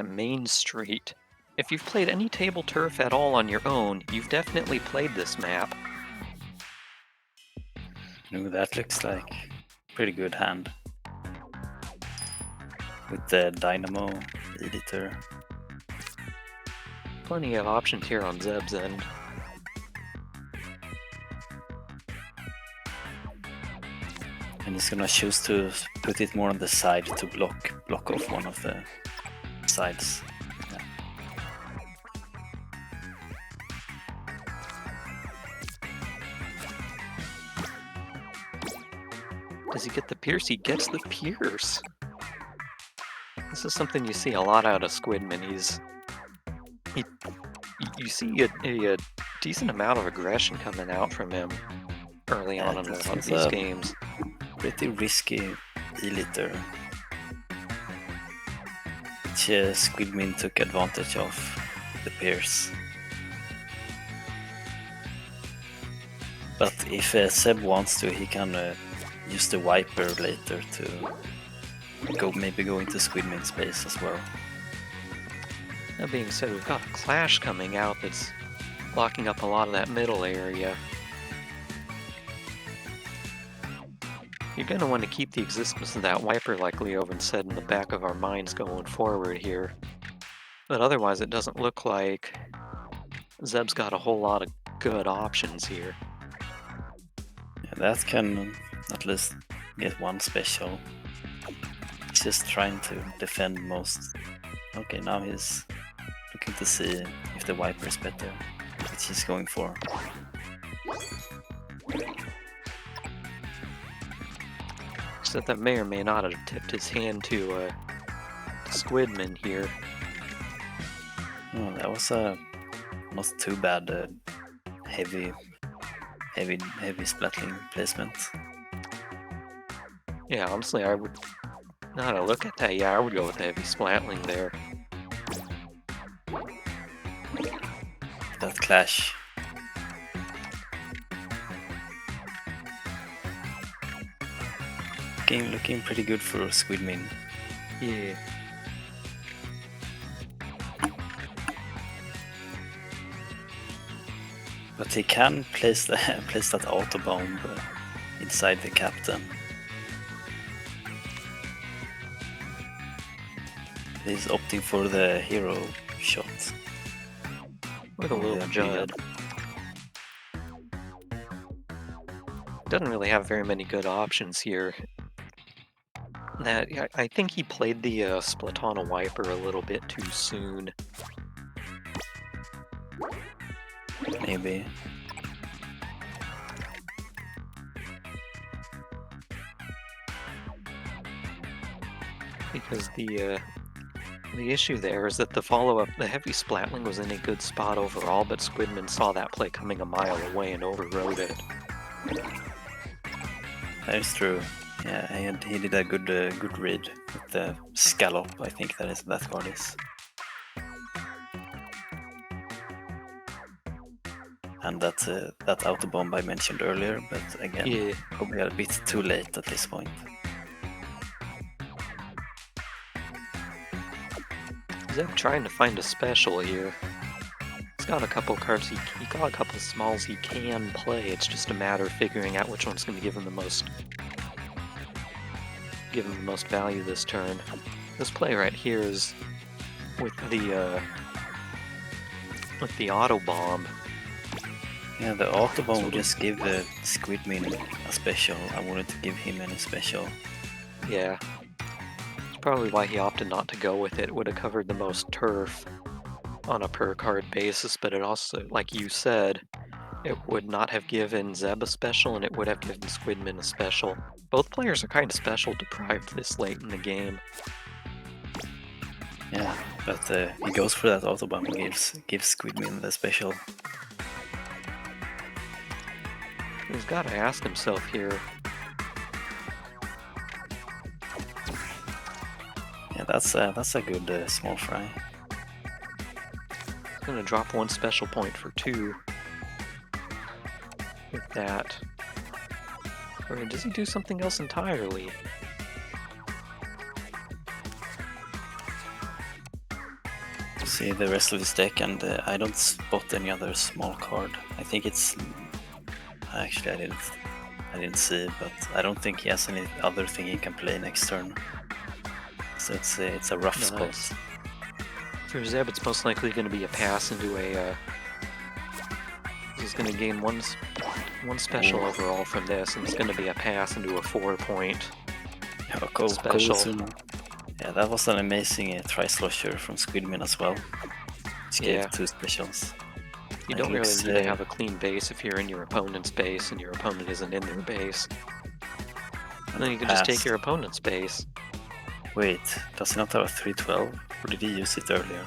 Main Street. If you've played any table turf at all on your own, you've definitely played this map. Ooh, that looks like pretty good hand. With the Dynamo editor. Plenty of options here on Zeb's end. And he's gonna choose to put it more on the side to block off one of the sides. Yeah. Does he get the pierce? He gets the pierce. This is something you see a lot out of SquidMin. You see a decent amount of aggression coming out from him early on in a lot of these games. Pretty risky E-litter, which SquidMin took advantage of the pierce. But if Seb wants to, he can use the wiper later to maybe go into SquidMin space as well. That being said, we've got a clash coming out that's blocking up a lot of that middle area. You're going to want to keep the existence of that wiper, like Leovan said, in the back of our minds going forward here. But otherwise, it doesn't look like Zeb's got a whole lot of good options here. Yeah, that can at least get one special. He's just trying to defend most. Okay, now he's looking to see if the wiper is better, which he's going for. Except that may or may not have tipped his hand to SquidMin here. Oh, that was not too bad. Heavy splatling placement. Yeah, honestly, I would. Now to look at that, yeah, I would go with the heavy splatling there. That clash. Looking pretty good for SquidMin. Yeah. But he can place that auto bomb inside the captain. He's opting for the hero shot. With a little Judd. Doesn't really have very many good options here. I think he played the Splatana wiper a little bit too soon. Maybe. Because the issue there is that the follow-up, the heavy splatling was in a good spot overall, but SquidMin saw that play coming a mile away and overrode it. That is true. Yeah, he did a good read with the scallop. I think that card is. And that auto bomb I mentioned earlier, but again, yeah, probably a bit too late at this point. Zeb trying to find a special here. He's got a couple cards, he got a couple smalls he can play. It's just a matter of figuring out which one's going to give him the most value this turn. This play right here is with the auto bomb. Yeah, the auto bomb would just give SquidMin a special. I wanted to give him any special. Yeah. It's probably why he opted not to go with it. Would have covered the most turf on a per card basis, but it also, like you said, it would not have given Zeb a special and it would have given SquidMin a special. Both players are kind of special deprived this late in the game. Yeah, but he goes for that auto bomb and gives SquidMin the special. He's got to ask himself here. Yeah, that's a good small fry. He's gonna drop one special point for 2 with that. Or does he do something else entirely? See the rest of his deck, and I don't spot any other small card. I think it's actually I didn't see, but I don't think he has any other thing he can play next turn. So it's a rough spot. Nice. For Zeb, it's most likely going to be a pass into a. He's going to gain one special overall from this, and it's going to be a pass into a 4-point special. Yeah, that was an amazing tri-slosher from SquidMin as well. Which gave Yeah. 2 specials. You don't really need to have a clean base if you're in your opponent's base and your opponent isn't in their base. And then you can just take your opponent's base. Wait, does he not have a 312? Or did he use it earlier?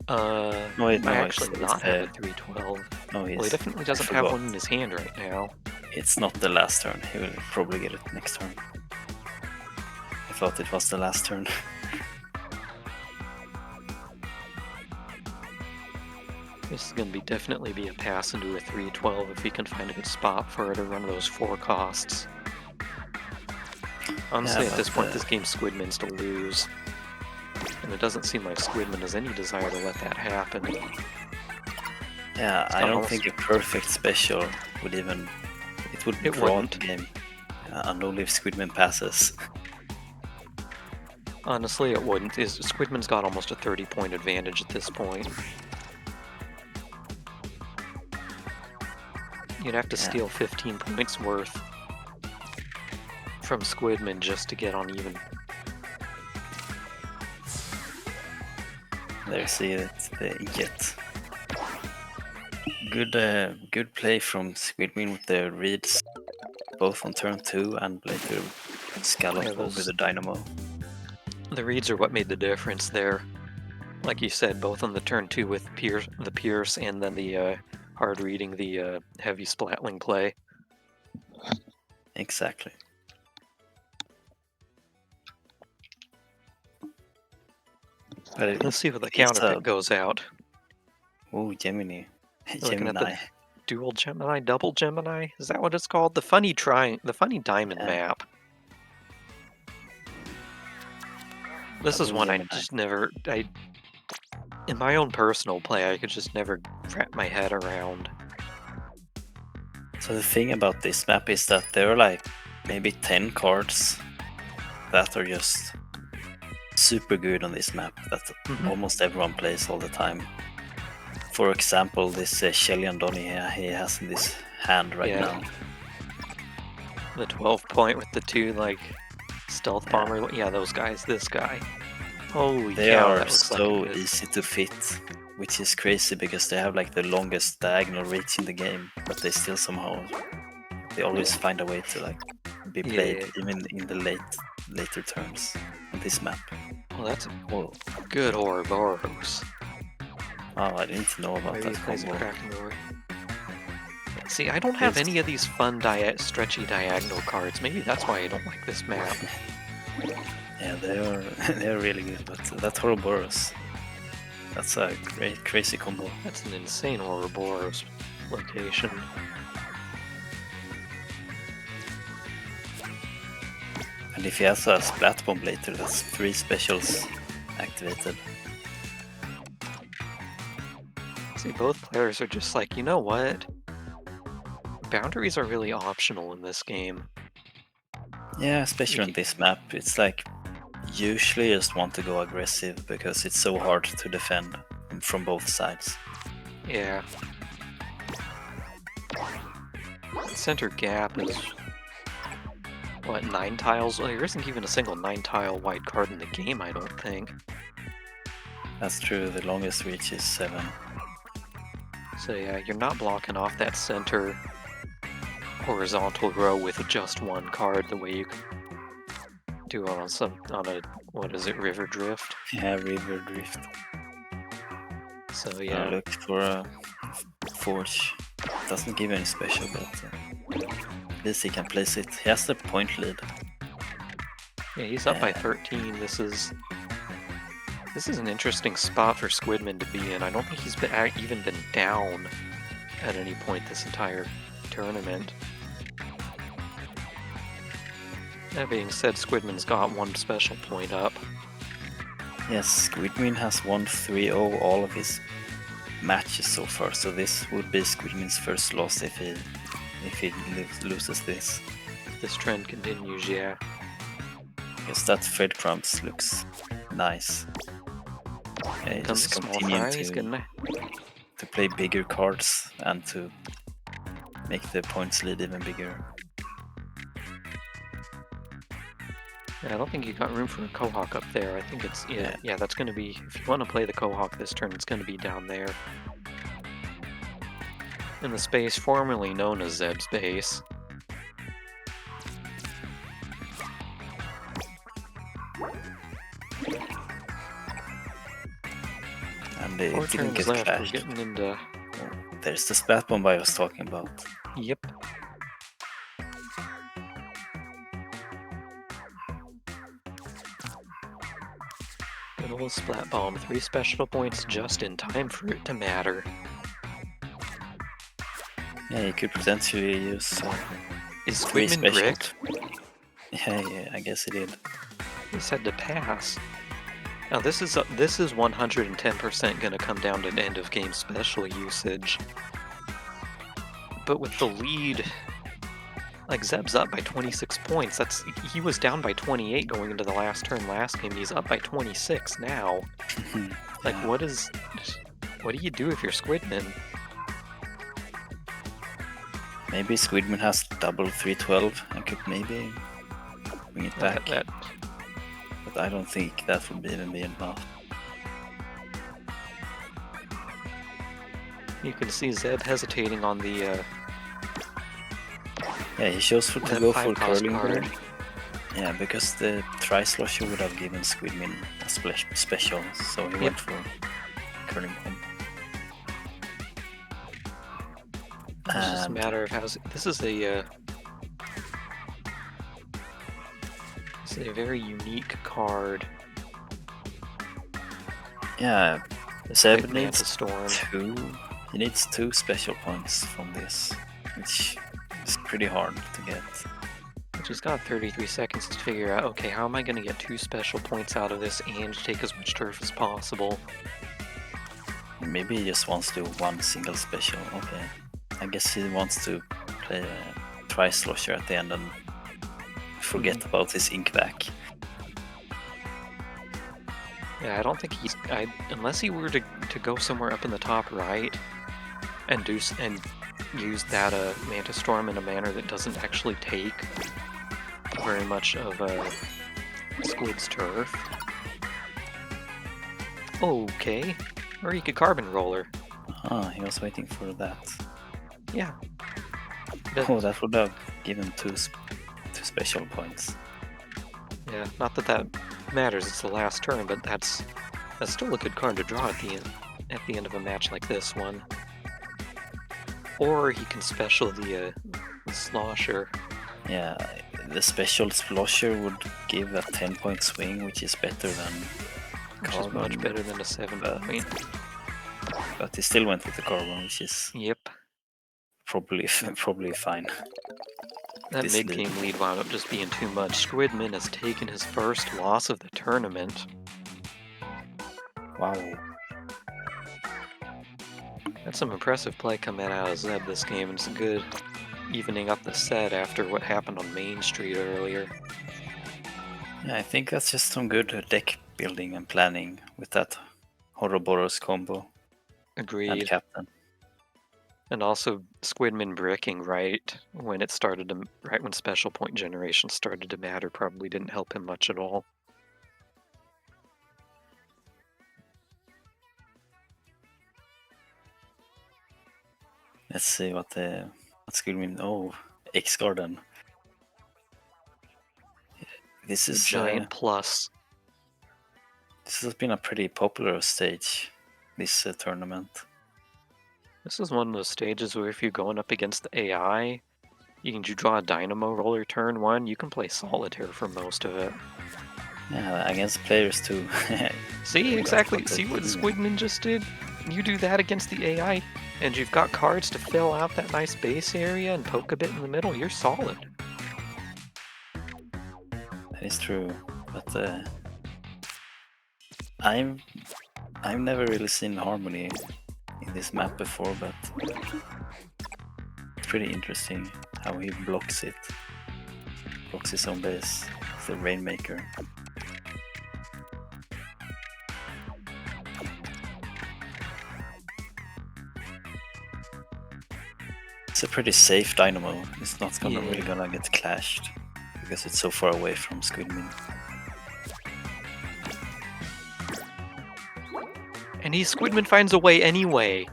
No, actually not have a 312. No, well, he definitely doesn't have one in his hand right now. It's not the last turn. He will probably get it next turn. I thought it was the last turn. This is going to definitely be a pass into a 312 if he can find a good spot for it to run those 4 costs. Honestly, at this point, this game's SquidMin's to lose. And it doesn't seem like SquidMin has any desire to let that happen. Yeah, I don't think a perfect special would even... It would draw the game. And only if SquidMin passes. Honestly, it wouldn't. SquidMin's got almost a 30-point advantage at this point. You'd have to steal 15 points worth from SquidMin just to get on even. There, see that they get good play from SquidMin with the reads, both on turn 2 and later scallop over the Dynamo. The reads are what made the difference there. Like you said, both on the turn 2 with the Pierce and then the hard reading the heavy splatling play. Exactly. Let's see what the counterfeit goes out. Oh, Gemini. Looking at the dual Gemini, double Gemini. Is that what it's called? The funny diamond map. This is one I just never. In my own personal play, I could just never wrap my head around. So the thing about this map is that there are like maybe 10 cards that are just super good on this map that almost everyone plays all the time. For example, this Shelly and Donny he has in this hand right now. The 12-point with the 2 like stealth bomber. Yeah, those guys. This guy. Holy they cow! Are so easy to fit, which is crazy because they have like the longest diagonal reach in the game, but they still somehow they always find a way to like be played even in the later turns on this map. Well, that's a good Ouroboros. Oh, I didn't know about that combo. See, I don't have any of these fun stretchy diagonal cards. Maybe that's why I don't like this map. Yeah, they're really good, but that Ouroboros, that's a great crazy combo. That's an insane Ouroboros location. And if he has a Splat Bomb later, that's 3 specials activated. See, both players are just like, you know what? Boundaries are really optional in this game. Yeah, especially on this map. It's like, usually you just want to go aggressive because it's so hard to defend from both sides. Yeah. Center gap is... what, 9 tiles? Well, there isn't even a single 9-tile wide card in the game, I don't think. That's true, the longest reach is 7. So yeah, you're not blocking off that center horizontal row with just 1 card the way you can do it on a, what is it, River Drift? Yeah, River Drift. So yeah. I looked for a Forge. Doesn't give any special, but at least he can place it. He has the point lead. Yeah, he's up by 13. This is an interesting spot for SquidMin to be in. I don't think he's even been down at any point this entire tournament. That being said, SquidMin's got 1 special point up. Yes, aSquidMin has won 3-0 all of his matches so far, so this would be aSquidMin's first loss if he loses this. This trend continues, yeah. Because that breadcrumbs looks nice. In Okay, comes just a small continuing fry, he's gonna... to play bigger cards and to make the points lead even bigger. Yeah, I don't think you got room for a Quahog up there. I think it's... Yeah, that's gonna be... If you want to play the Quahog this turn, it's gonna be down there. In the space formerly known as Zeb's base. And it 4 didn't turns get left, we're clashed. getting into... There's the splat bomb I was talking about. Yep. Good old Splat Bomb. 3 special points just in time for it to matter. Yeah, you could potentially use Is 3 aSquidMin specials. bricked? Yeah, I guess it did. This had to pass. Now this is 110% going to come down to end of game special usage. But with the lead, like Zeb's up by 26 points. He was down by 28 going into the last turn last game. He's up by 26 now. Like Yeah. what do you do if you're aSquidMin? Maybe aSquidMin has double 312 and could maybe bring it back. But I don't think that would even be enough. You can see Zeb hesitating on the Yeah, he chose to that go 5 for cost curling card. there. Yeah, because the Tri-Slosher would have given aSquidMin a special, so he went for curling bomb. It's just a matter of how... This is a very unique card. Yeah, Zeb needs Storm. He needs 2 special points from this, which is pretty hard to get. Which has got 33 seconds to figure out, okay, how am I going to get 2 special points out of this and take as much turf as possible? Maybe he just wants to do 1 single special. Okay, I guess he wants to play a Tri-Slosher at the end and forget about his ink back. Yeah, I don't think unless he were to go somewhere up in the top right and use that Manta Storm in a manner that doesn't actually take very much of Squid's turf. Okay, or he could Carbon Roller. Ah, he was waiting for that. Yeah. Oh, that would have given 2 special points. Yeah, not that matters. It's the last turn, but that's still a good card to draw at the end of a match like this one. Or he can special the Slosher. Yeah, the special Slosher would give a 10-point swing, which is better than Which is much better than a 7-point. But he still went with the Carbon, which is probably fine. That mid-game lead wound up just being too much. aSquidMin has taken his first loss of the tournament. Wow. That's some impressive play coming out of Zeb this game, and it's good evening up the set after what happened on Main Street earlier. Yeah, I think that's just some good deck building and planning with that Ouroboros combo. Agreed. And Captain. And also aSquidMin bricking right when special point generation started to matter probably didn't help him much at all. Let's see what aSquidMin. Oh, X Garden. This is Giant plus. This has been a pretty popular stage, this tournament. This is one of those stages where if you're going up against the AI, you draw a Dynamo Roller turn 1, you can play Solitaire for most of it. Yeah, against players too. See, exactly. See what aSquidMin just did? You do that against the AI, and you've got cards to fill out that nice base area and poke a bit in the middle, you're solid. That is true, but I've never really seen Harmony in this map before, but it's pretty interesting how he blocks it. Blocks his own base. It's the Rainmaker. It's a pretty safe dynamo. It's not really gonna get clashed because it's so far away from aSquidMin. And aSquidMin finds a way anyway.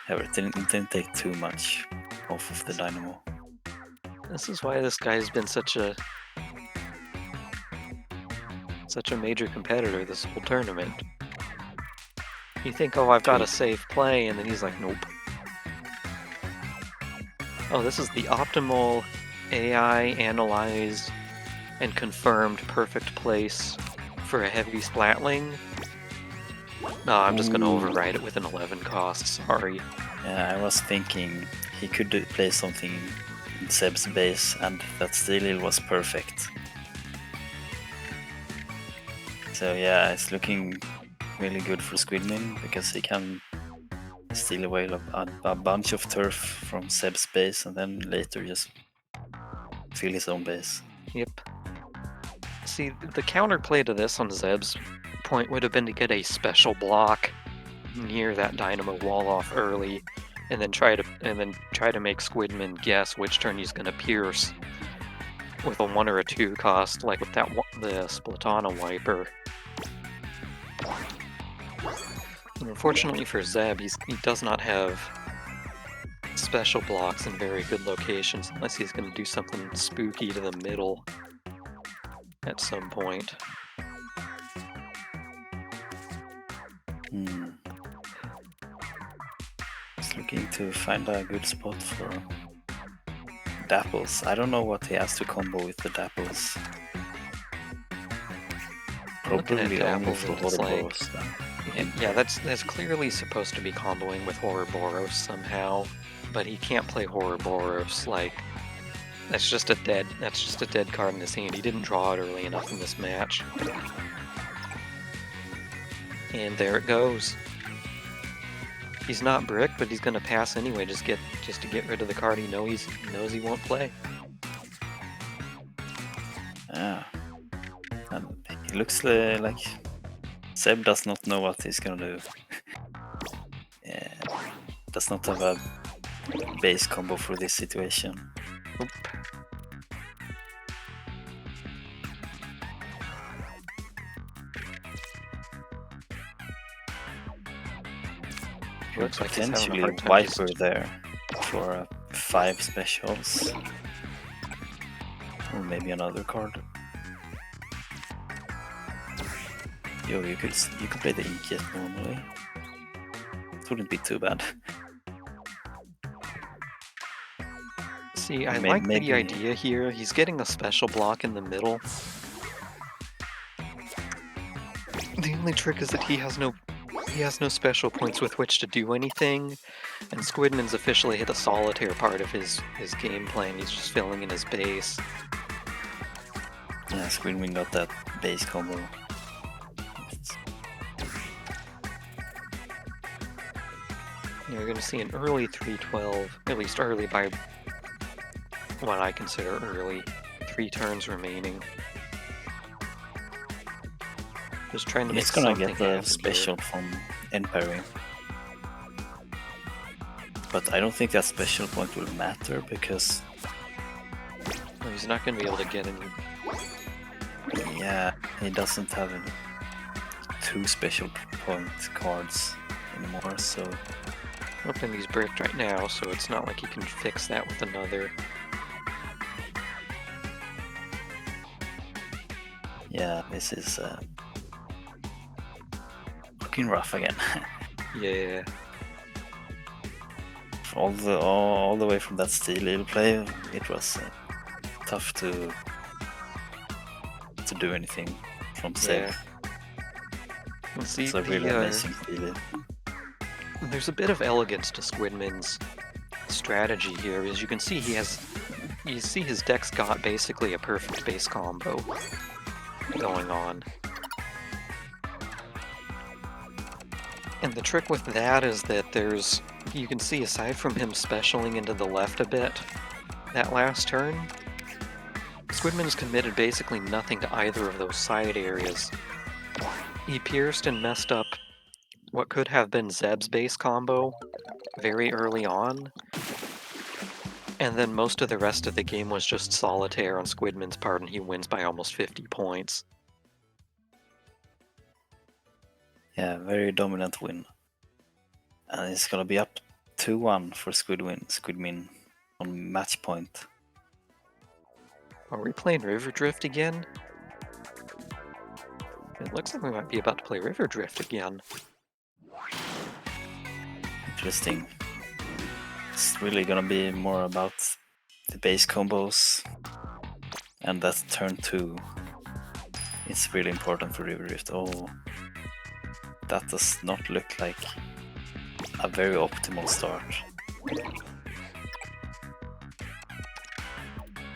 However, it didn't take too much off of the dynamo. This is why this guy's been such a major competitor this whole tournament. You think, oh, I've got a safe play, and then he's like, nope. Oh, this is the optimal AI analyzed and confirmed perfect place for a heavy splatling. No, I'm just going to override it with an 11 cost, sorry. Yeah, I was thinking he could play something in Seb's base, and that Steelil was perfect. So yeah, it's looking really good for aSquidMin because he can steal away a bunch of turf from Seb's base and then later just fill his own base. Yep. See, the counterplay to this on Zeb's point would have been to get a special block near that dynamo wall off early, and then try to make aSquidMin guess which turn he's gonna pierce with a 1 or a 2 cost, like with that the Splatana wiper. And unfortunately for Zeb, he does not have special blocks in very good locations unless he's going to do something spooky to the middle at some point. He's looking to find a good spot for Dapples. I don't know what he has to combo with the Dapples. Probably only for Horrorboros. Yeah, that's clearly supposed to be comboing with Horrorboros somehow, but he can't play Horrorboros. Like, that's just a dead card in his hand. He didn't draw it early enough in this match. And there it goes. He's not brick, but he's gonna pass anyway. Just to get rid of the card he knows he won't play. Yeah, and he looks like Seb does not know what he's gonna do. Yeah, does not have a base combo for this situation. Oop. Looks like potentially wiper there for 5 specials, or maybe another card. Yo, you could play the Inkjet normally. It wouldn't be too bad. See, I like the idea here. He's getting a special block in the middle. The only trick is that he has no special points with which to do anything, and aSquidMin's officially hit a solitaire part of his game plan. He's just filling in his base. Yeah, aSquidMin got that base combo. You're going to see an early 312, at least early by what I consider early, 3 turns remaining. Just trying to make something happen. He's gonna get the special from Empire. But I don't think that special point will matter because... Well, he's not gonna be able to get any... Yeah, he doesn't have any 2 special point cards anymore, so... Hoping he's bricked right now, so it's not like he can fix that with another. Yeah, this is looking rough again. Yeah. All the way from that Steelil play, it was tough to do anything from Seb. Yeah. See, it's a really amazing Steelil. There's a bit of elegance to aSquidMin's strategy here. As you can see, his deck's got basically a perfect base combo going on. And the trick with that is that you can see aside from him specialing into the left a bit, that last turn, aSquidMin's committed basically nothing to either of those side areas. He pierced and messed up what could have been Zeb's base combo very early on, and then most of the rest of the game was just solitaire on aSquidMin's part, and he wins by almost 50 points. Yeah, very dominant win. And it's gonna be up 2-1 for aSquidMin on match point. Are we playing River Drift again? It looks like we might be about to play River Drift again. Interesting. It's really gonna be more about the base combos, and that's turn 2. It's really important for River Rift. Oh, that does not look like a very optimal start.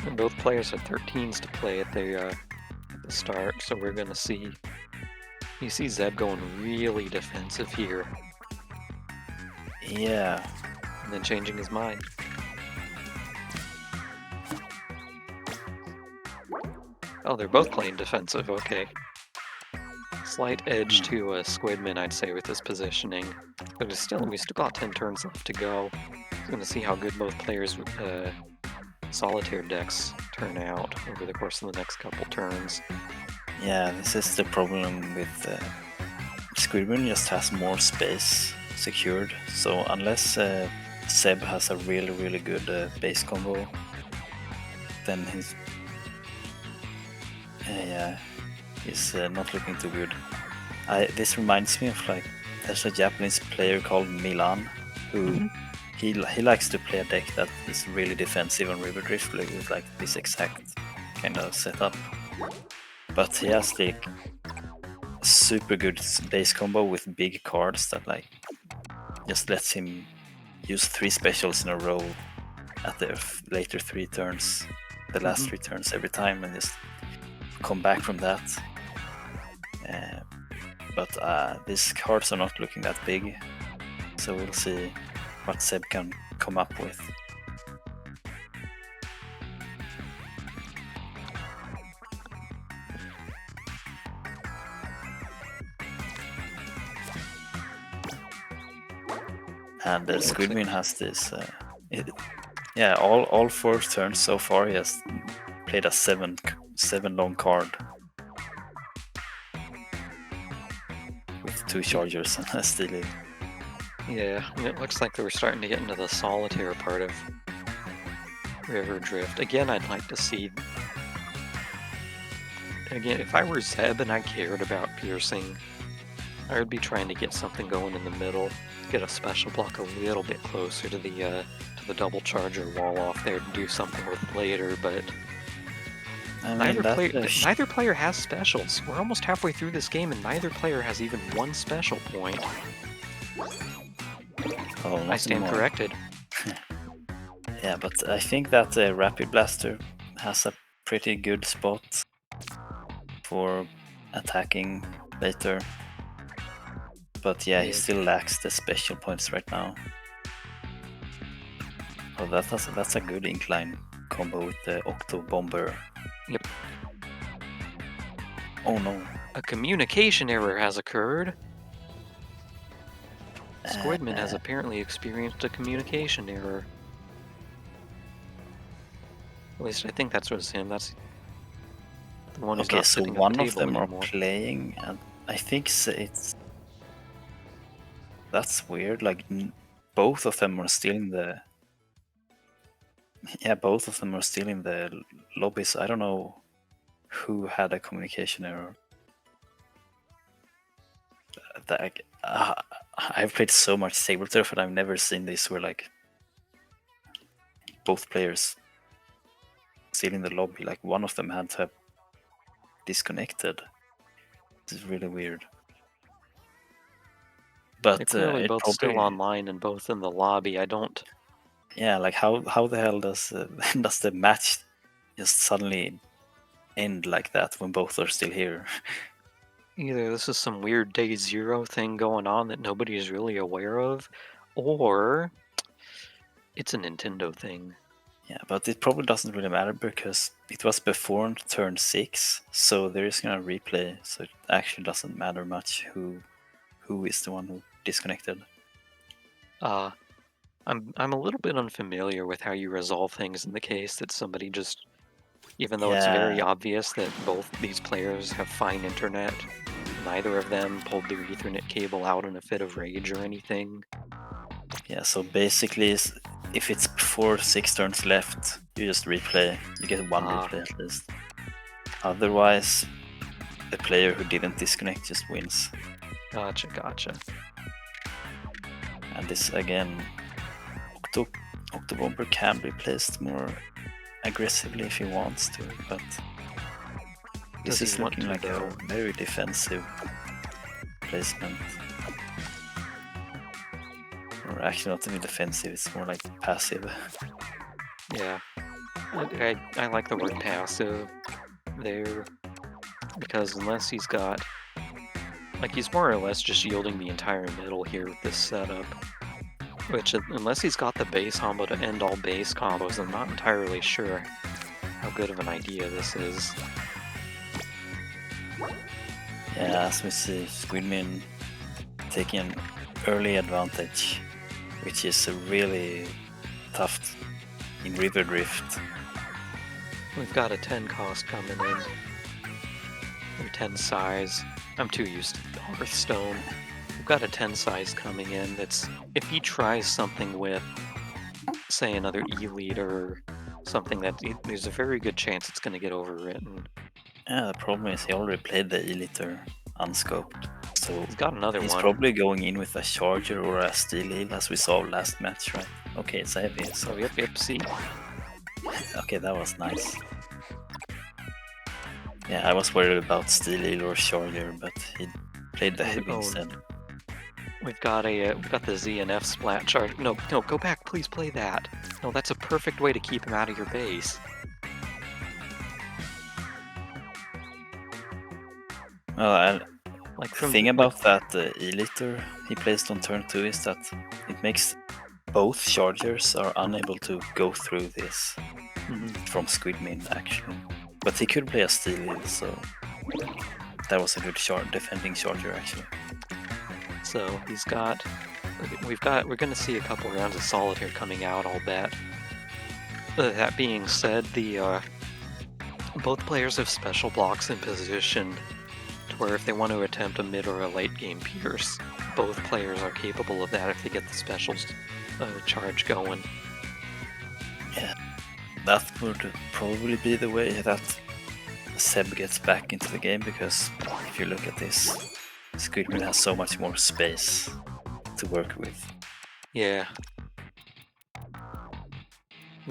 And both players had 13s to play at the start, so we're gonna see. You see Zeb going really defensive here, Yeah, and then changing his mind. Oh, they're both playing defensive, okay. Slight edge to aSquidMin, I'd say, with this positioning. But we still got 10 turns left to go. We're gonna see how good both players' solitaire decks turn out over the course of the next couple turns. yeah, this is the problem with aSquidMin just has more space secured. So unless Seb has a really good base combo, then he's not looking too good. This reminds me of like there's a Japanese player called Milan who he likes to play a deck that is really defensive on River Drift with like this exact kind of setup. But he has like super good base combo with big cards that like just lets him use 3 specials in a row at the later 3 turns, the last 3 turns every time, and just come back from that. But these cards are not looking that big, so we'll see what Seb can come up with. And aSquidMin has this. All 4 turns so far he has played a 7 long card with 2 chargers and a stealing. Yeah, it looks like we're starting to get into the solitaire part of River Drift. Again, I'd like to see. Again, if I were Zeb and I cared about piercing, I would be trying to get something going in the middle, get a special block a little bit closer to the double charger wall off there to do something with later, but neither player has specials. We're almost halfway through this game and neither player has even one special point. Oh, I stand corrected. Yeah, but I think that Rapid Blaster has a pretty good spot for attacking later. But yeah, he still lacks the special points right now. Oh, that's a good incline combo with the Octo Bomber. Yep. Oh no. A communication error has occurred. aSquidMin has apparently experienced a communication error. At least I think that was him. That's the one who's not sitting one at the of them anymore. are playing, and I think it's that's weird. Like both of them are still in the. Yeah, both of them are still in the lobbies. I don't know who had a communication error. I've played so much Tableturf and I've never seen this where like both players still in the lobby. Like one of them had to have disconnected. This is really weird. But they're clearly both still online and both in the lobby. I don't. Yeah, like how the hell does does the match just suddenly end like that when both are still here? Either this is some weird day zero thing going on that nobody is really aware of, or it's a Nintendo thing. Yeah, but it probably doesn't really matter because it was before turn 6, so there is gonna replay, so it actually doesn't matter much who is the one who disconnected. Uh, I'm a little bit unfamiliar with how you resolve things in the case that somebody just, even though it's very Yeah, obvious that both these players have fine internet, neither of them pulled their Ethernet cable out in a fit of rage or anything. yeah. So basically, if it's before 6 turns left, you just replay. You get one Ah, replay at least. Otherwise, the player who didn't disconnect just wins. gotcha, gotcha. And this again, Octobomber can be placed more aggressively if he wants to, but Does this is he want looking to, like a though? very defensive placement. Or actually not even defensive, it's more like passive. Yeah. I like the word passive there, because unless he's got, like, he's more or less just yielding the entire middle here with this setup. Which, unless he's got the base combo to end all base combos, I'm not entirely sure how good of an idea this is. Yeah, as we see, aSquidMin taking an early advantage, which is really tough in River Drift. We've got a 10 cost coming in, or 10 size. I'm too used to Hearthstone. We've got a 10 size coming in that's, if he tries something with, say, another elite or something that there's a very good chance it's going to get overwritten. Yeah, the problem is he already played the Eliter unscoped, so He's got another he's one. probably going in with a Charger or a Steel Eel as we saw last match, right? Okay, it's a heavy, so... Oh, yep, see? Okay, that was nice. Yeah, I was worried about Steel Eel or Charger, but he played the heavy Oh, instead. we've got the ZNF splat charge. No, no, go back, please play that. No, that's a perfect way to keep him out of your base. Well, Like the from thing like, about that Eliter he placed on turn 2 is that it makes both Chargers are unable to go through this from aSquidMin actually. But he could play a Steel Eel, so that was a good defending Charger actually. so we're gonna see a couple rounds of solitaire coming out, I'll bet. That being said, the both players have special blocks in position to where if they want to attempt a mid or a late game pierce, both players are capable of that if they get the specials charge going. Yeah, that would probably be the way that Seb gets back into the game, because if you look at this, aSquidMin has so much more space to work with. Yeah.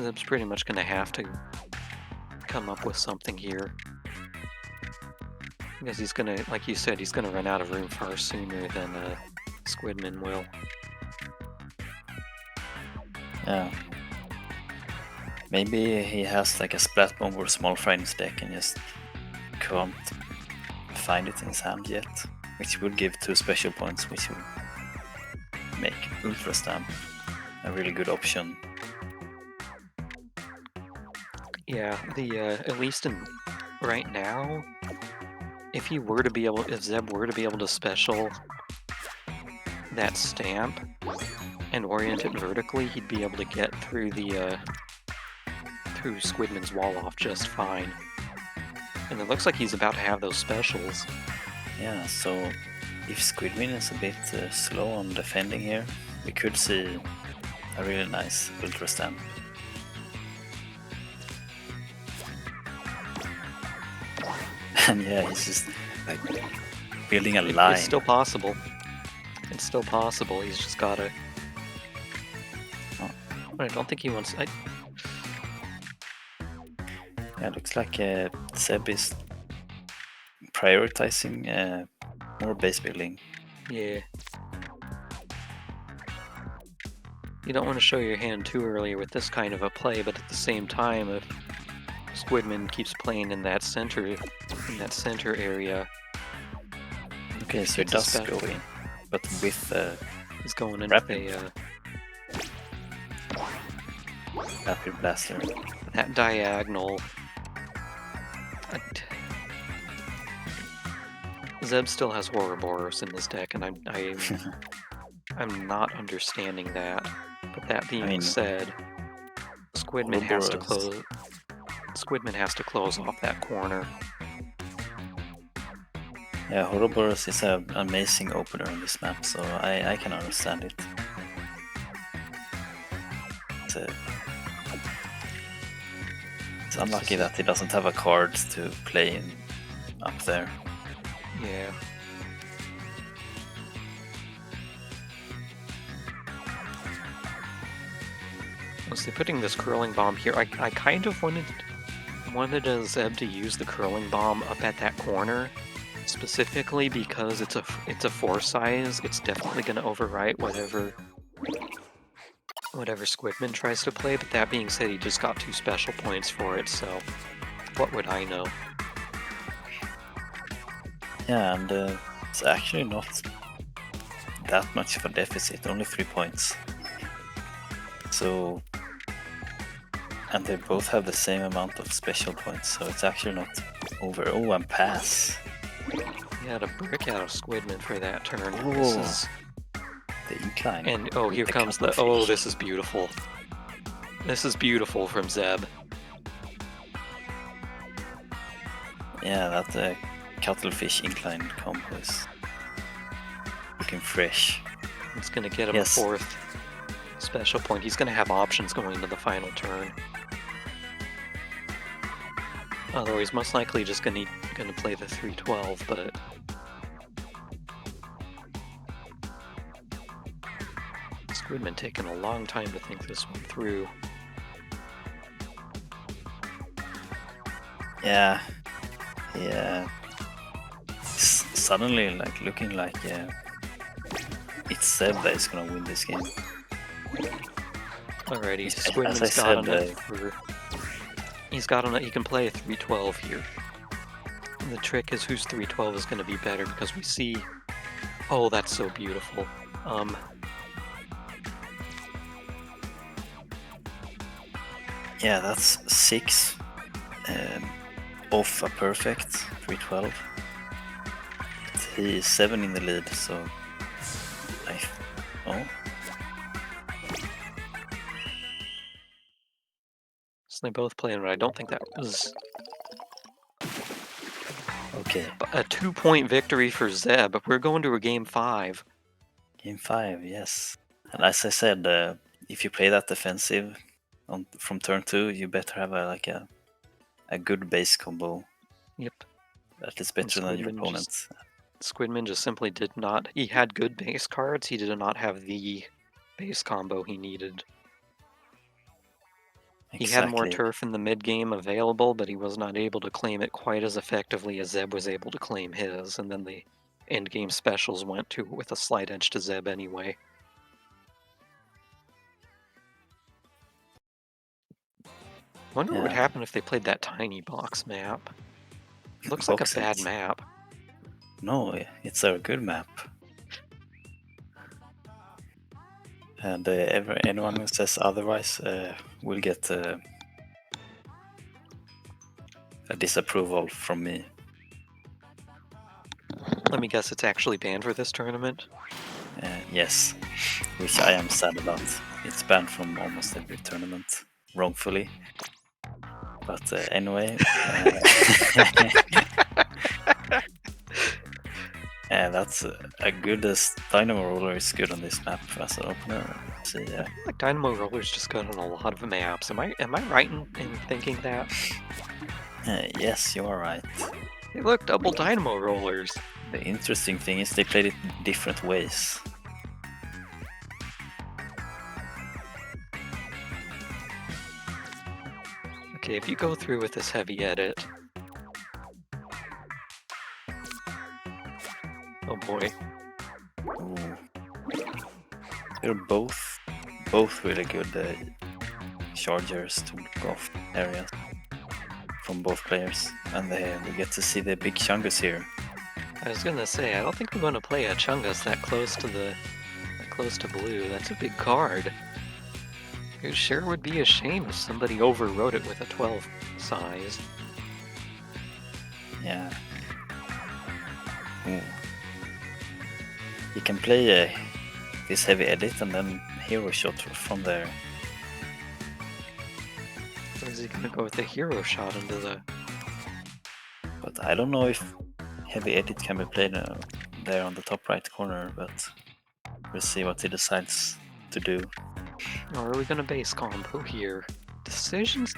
Zeb's pretty much gonna have to come up with something here. Because he's gonna, like you said, he's gonna run out of room far sooner than aSquidMin will. Yeah. Maybe he has like a Splat Bomb or Small Fry in his deck and just can't find it in his hand yet, which would give 2 special points, which would make Ultra Stamp a really good option. Yeah, at least in right now, if Zeb were to be able to special that stamp and orient it vertically, he'd be able to get through through aSquidMin's wall off just fine. And it looks like he's about to have those specials. Yeah, so if aSquidMin is a bit slow on defending here, we could see a really nice Ultra Stamp. And yeah, he's just like building a line. It's still possible. It's still possible. He's just gotta. But I don't think he wants. Yeah, looks like Seb is prioritizing more base building. Yeah. You don't want to show your hand too early with this kind of a play, but at the same time, if aSquidMin keeps playing in that center area, Okay, so it It's a does go special. in, but with He's going in rapid, with a rapid blaster. that diagonal. Zeb still has Ouroboros in this deck, and I'm not understanding that. But that I being mean, said, Squidman has to Ouroboros. close. Squidman has to close off that corner. Yeah, Ouroboros is an amazing opener on this map, so I can understand it. It's unlucky that he doesn't have a card to play in up there. Yeah. Was they putting this curling bomb here? I kind of wanted a Zeb to use the curling bomb up at that corner, specifically because it's a 4 size. It's definitely going to overwrite whatever Squidman tries to play. But that being said, he just got 2 special points for it. So what would I know? Yeah, and it's actually not that much of a deficit, only 3 points. So, and they both have the same amount of special points, so it's actually not over. Oh, and pass. He had a brick out of Squidman for that turn. Oh, This is the incline. and oh, with here the comes the cuttlefish. this is beautiful. This is beautiful from Zeb. Yeah, that cuttlefish incline combo is looking fresh. It's gonna get him Yes. a 4th special point. He's gonna have options going into the final turn. Although he's most likely just gonna play the 312, but Squidman taking a long time to think this one through. Yeah, yeah. Suddenly, like looking like it's Seb that is gonna win this game. Alrighty, As Squidman's I got said, on it for. He's got on it. He can play a 312 here. And the trick is whose 312 is going to be better because we see. Oh, that's so beautiful. Yeah, that's 6 off a perfect 312. He is 7 in the lead, so oh. So they both playing, but I don't think that was Okay, a 2-point victory for Zeb. We're going to a game 5. game 5, yes. And as I said, if you play that defensive from turn 2, you better have a good base combo. Yep. That is better than your opponent. Squidman just simply did not. He had good base cards. He did not have the base combo he needed. Exactly. He had more turf in the mid game available, but he was not able to claim it quite as effectively as Zeb was able to claim his. And then the end game specials went to with a slight edge to Zeb anyway. Wonder what would happen if they played that tiny box map. Looks like a bad map. No, it's a good map. And anyone who says otherwise will get a disapproval from me. Let me guess, it's actually banned for this tournament? Yes, which I am sad about. It's banned from almost every tournament, wrongfully. But anyway, that's a good Dynamo Roller is good on this map as an opener. So, I feel like Dynamo Roller's just good on a lot of maps. Am I right in thinking that? yes, you are right. Hey, look, double Dynamo Rollers. The interesting thing is they played it different ways. Okay, if you go through with this heavy edit. Oh boy. Ooh. They're both really good chargers to go off areas from both players, and we get to see the big chungus here. I was gonna say, I don't think we want to play a Chungus that close to blue. That's a big card. It sure would be a shame if somebody overwrote it with a 12 size. Yeah. Ooh. You can play this heavy edit and then hero shot from there. Or is he gonna go with the hero shot into the... But I don't know if heavy edit can be played there on the top right corner, but we'll see what he decides to do. Or are we gonna base combo here? Decisions.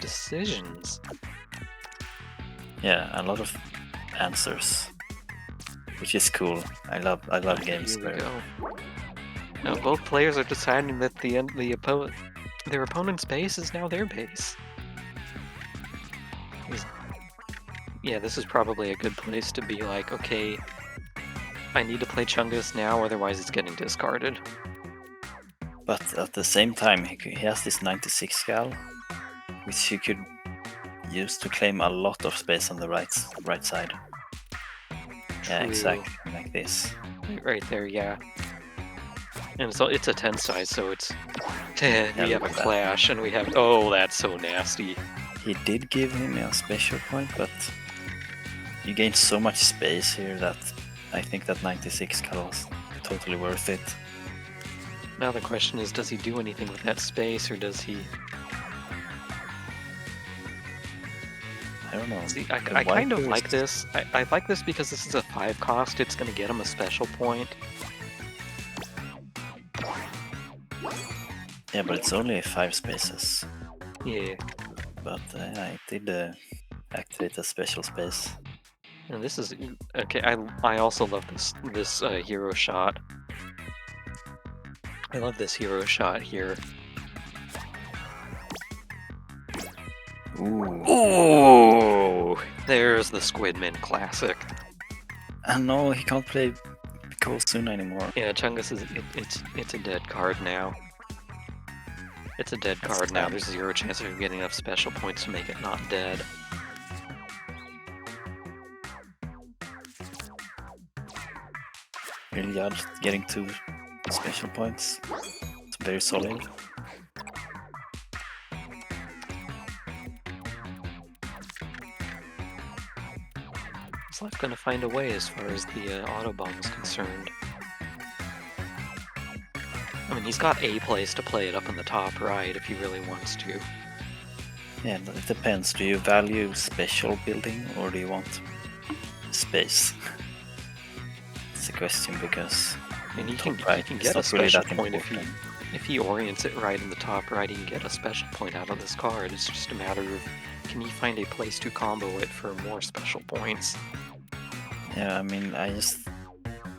Yeah, a lot of answers, which is cool. I love games Here we where go. Now both players are deciding that their opponent's base is now their base. Yeah, this is probably a good place to be like, okay, I need to play Chungus now, otherwise it's getting discarded. But at the same time, he has this 96 gal, which he could use to claim a lot of space on the right side. Yeah, True. exactly, like this. Right there, yeah. And so it's a 10 size, so it's 10. We have a clash, and we have... Oh, that's so nasty. He did give him a special point, but you gain so much space here that I think that 96 cal was totally worth it. Now the question is, does he do anything with that space, or does he... I don't know. See, I kind of like this. I like this because this is a 5 cost. It's going to get him a special point. Yeah, but it's only 5 spaces. Yeah. But I did activate a special space. And this is... Okay, I also love this hero shot. I love this hero shot here. Ooh. Ooh! There's the Squidmin classic. No, he can't play Kozuna anymore. Yeah, Chungus is... It's a dead card now. It's a dead card now. There's 0 chance of him getting enough special points to make it not dead. Really odd getting 2 special points. It's very solid. Is life gonna find a way as far as the auto bomb is concerned? I mean, he's got a place to play it up in the top right if he really wants to. Yeah, but it depends. Do you value special building or do you want space? It's a question because And he can get it's a not really special that point important. if he orients it right in the top right. He can get a special point out of this card. It's just a matter of, can he find a place to combo it for more special points? Yeah, I mean,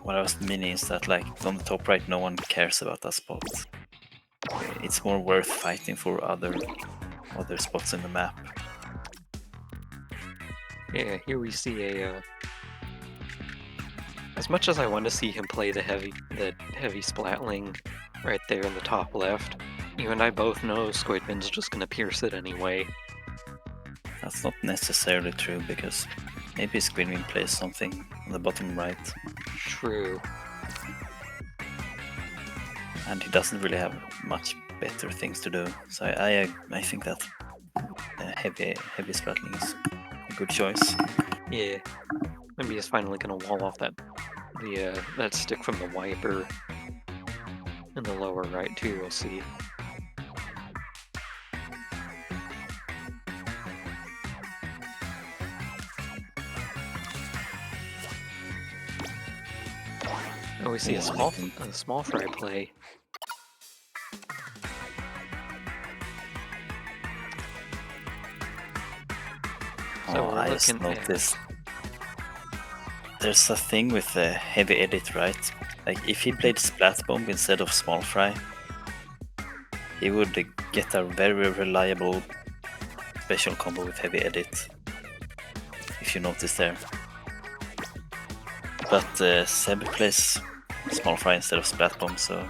what I was meaning is that, like, on the top right, no one cares about that spot. It's more worth fighting for other spots in the map. Yeah, here we see a... As much as I want to see him play the heavy Splatling right there in the top left, you and I both know Squidmin's just gonna pierce it anyway. That's not necessarily true, because maybe aSquidMin plays something on the bottom right. True. And he doesn't really have much better things to do. So I think that heavy Splatling is a good choice. Yeah. Maybe he's finally gonna wall off that stick from the wiper in the lower right too, we'll see. Oh, we see a small fry play. So I just noticed there's a thing with the heavy edit, right? Like, if he played Splat Bomb instead of Small Fry, he would get a very reliable special combo with heavy edit, if you notice there. But Seb plays Small Fry instead of Splat Bomb, so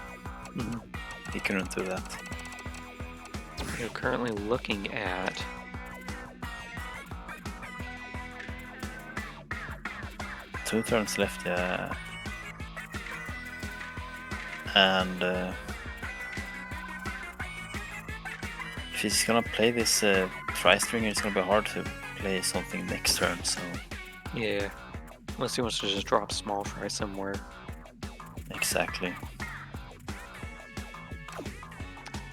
he couldn't do that. We're currently looking at... 2 turns left, yeah. And if he's gonna play this tri-stringer, it's gonna be hard to play something next turn, so... Yeah. Unless he wants to just drop small fry somewhere. Exactly.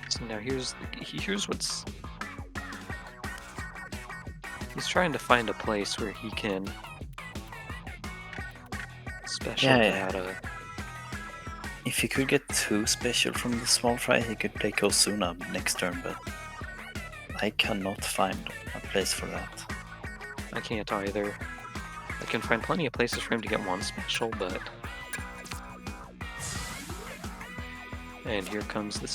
So now here's what's... He's trying to find a place where he can special that. If he could get 2 special from the small fry, he could play Kozuna next turn, but I cannot find a place for that. I can't either. I can find plenty of places for him to get 1 special, but... And here comes the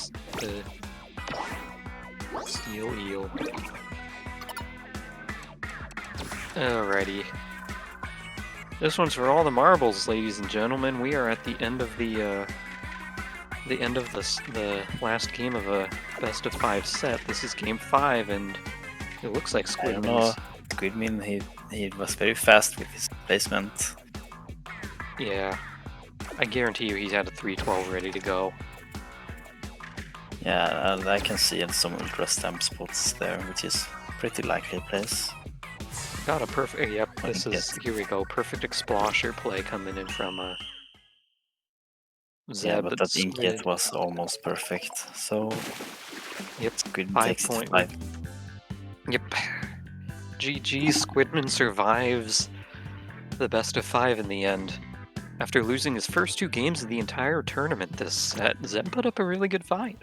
steel eel. Alrighty. This one's for all the marbles, ladies and gentlemen. We are at the end of the last game of a best of 5 set. This is game 5, and it looks like I don't know. SquidMin's... SquidMin, he was very fast with his placement. Yeah. I guarantee you he's had a 312 ready to go. Yeah, and I can see in some ultra stamp spots there, which is pretty likely place. Got a perfect... Yep, here we go. Perfect explosher play coming in from Zeb. Yeah, but that inkjet was almost perfect, so... Yep, SquidMin takes it 5. Yep. GG, SquidMin survives the best of 5 in the end. After losing his first 2 games of the entire tournament this set, Zeb put up a really good fight.